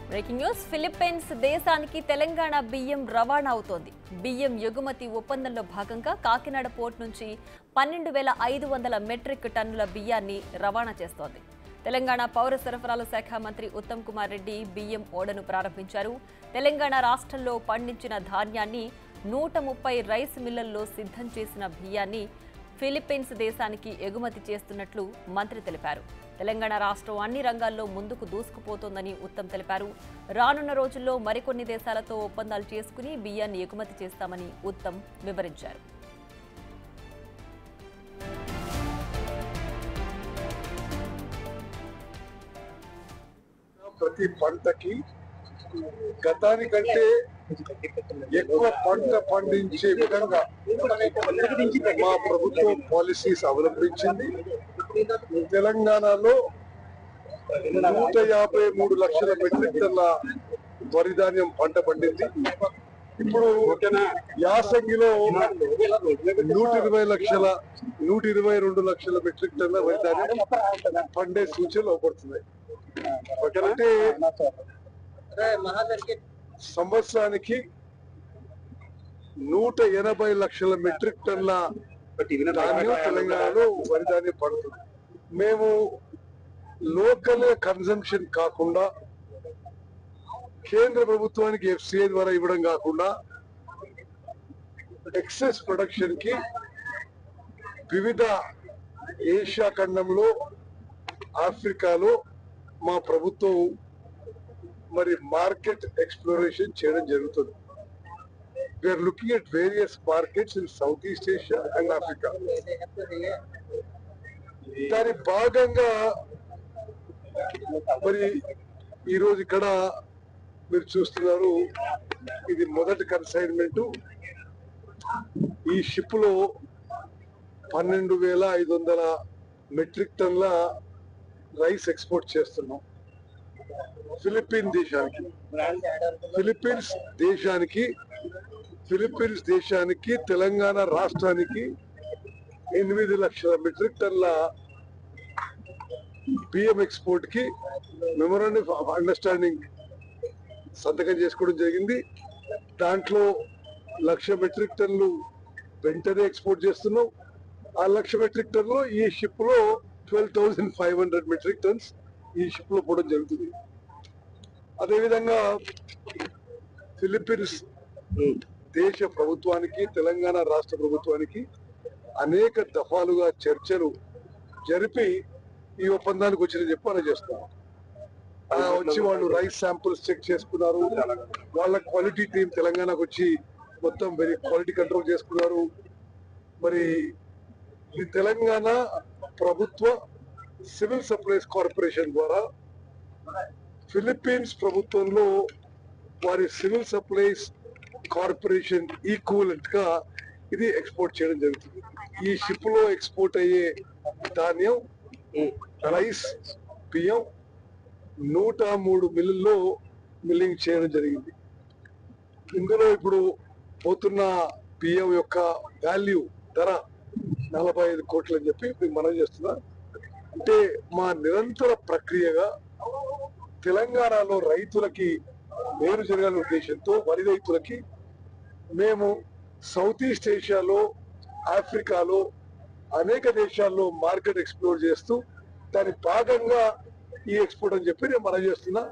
Breaking news Philippines దేశానికి తెలంగాణ బియ్యం రవాణా అవుతోంది. బియ్యం ఎగుమతి ఒప్పందంలో భాగంగా కాకినాడ పోర్ట్ నుంచి 12,500 మెట్రిక్ టన్నుల బియ్యాన్ని రవాణా చేస్తోంది. తెలంగాణ పౌర సరఫరాల శాఖ మంత్రి ఉత్తమ్ కుమార్ రెడ్డి బియ్యం ఓడను ప్రారంభించారు. తెలంగాణ రాష్ట్రంలో పండించిన ధాన్యాన్ని 130 రైస్ మిల్లల్లో సిద్ధం చేసిన బియ్యాన్ని ఫిలిప్పీన్స్ దేశానికి ఎగుమతి చేస్తున్నట్లు మంత్రి తెలిపారు. తెలంగాణ రాష్ట్రం అన్ని రంగాల్లో ముందుకు దూసుకుపోతోందని ఉత్తమ్ తెలిపారు. రానున్న రోజుల్లో మరికొన్ని దేశాలతో ఒప్పందాలు చేసుకుని బియ్యాన్ని ఎగుమతి చేస్తామని ఉత్తమ్ వివరించారు. ప్రతి పంటకి గతానికంటే ఎక్కువ పంట పండించే విధంగా మా ప్రభుత్వం పాలసీస్ అవలంబించింది. తెలంగాణలో 153 లక్షల మెట్రిక్ టన్నుల వరి ధాన్యం పంట పండింది. ఇప్పుడు యాసంగిలో 122 లక్షల మెట్రిక్ టన్నుల వరి ధాన్యం పండే సూచనలు అవపడుతున్నాయి. అంటే సంవత్సరానికి 180 లక్షల మెట్రిక్ టన్నుల ధాన్యం తెలంగాణలో వరి ధాన్యం పడుతుంది. మేము లోకల్ కన్సంప్షన్ కాకుండా కేంద్ర ప్రభుత్వానికి ఎఫ్సిఐ ద్వారా ఇవ్వడం కాకుండా ఎక్సెస్ ప్రొడక్షన్ కి వివిధ ఏషియా ఖండంలో ఆఫ్రికాలో మా ప్రభుత్వం మరి మార్కెట్ ఎక్స్ప్లోరేషన్ చేయడం జరుగుతుంది. We are looking at various markets in South East Asia and Africa. దాని భాగంగా మరి ఈరోజు ఇక్కడ మీరు చూస్తున్నారు, ఇది మొదటి కన్సైన్మెంట్. ఈ షిప్ లో 12,500 మెట్రిక్ టన్నుల రైస్ ఎక్స్పోర్ట్ చేస్తున్నాం ఫిలిప్పీన్స్ దేశానికి తెలంగాణ రాష్ట్రానికి 8 లక్షల మెట్రిక్ టన్నుల బియ్యం ఎక్స్పోర్ట్ కి మెమోరాండం ఆఫ్ అండర్స్టాండింగ్ సంతకం చేసుకోవడం జరిగింది. దాంట్లో 1,00,000 మెట్రిక్ టన్నులు వెంటనే ఎక్స్పోర్ట్ చేస్తున్నాం. ఆ 1,00,000 మెట్రిక్ టన్నులు ఈ షిప్ లో 12,500 మెట్రిక్ టన్స్ ఈ షిప్ లో పోవడం జరుగుతుంది. అదేవిధంగా ఫిలిప్పీన్స్ దేశ ప్రభుత్వానికి తెలంగాణ రాష్ట్ర ప్రభుత్వానికి అనేక దఫాలుగా చర్చలు జరిపి ఈ ఒప్పందానికి వచ్చిన చెప్పాలని చేస్తున్నారు. వచ్చి వాళ్ళు రైస్ శాంపుల్స్ చెక్ చేసుకున్నారు. వాళ్ళ క్వాలిటీ టీం తెలంగాణకు వచ్చి మొత్తం వెరీ క్వాలిటీ కంట్రోల్ చేసుకున్నారు. మరి ఈ తెలంగాణ ప్రభుత్వ సివిల్ సప్లైస్ కార్పొరేషన్ ద్వారా ఫిలిప్పీన్స్ ప్రభుత్వంలో వారి సివిల్ సప్లైస్ కార్పొరేషన్ ఈక్వలెంట్ గా ఇది ఎక్స్పోర్ట్ చేయడం జరుగుతుంది. ఈ షిప్ లో ఎక్స్పోర్ట్ అయ్యే ధాన్యం రైస్ బియ్యం 103 మిల్లుల్లో మిల్లింగ్ చేయడం జరిగింది. ఇందులో ఇప్పుడు పోతున్న బియ్యం యొక్క వాల్యూ ధర 45 కోట్లు అని చెప్పి మీకు మనం చేస్తున్నా. అంటే మా నిరంతర ప్రక్రియగా తెలంగాణలో రైతులకి మేలు జరగాలనే ఉద్దేశంతో వరి రైతులకి మేము సౌత్ ఈస్ట్ ఏషియాలో ఆఫ్రికాలో అనేక దేశాల్లో మార్కెట్ ఎక్స్ప్లోర్ చేస్తూ దాని భాగంగా ఈ ఎక్స్పోర్ట్ అని చెప్పి నేను మనం చేస్తున్నా.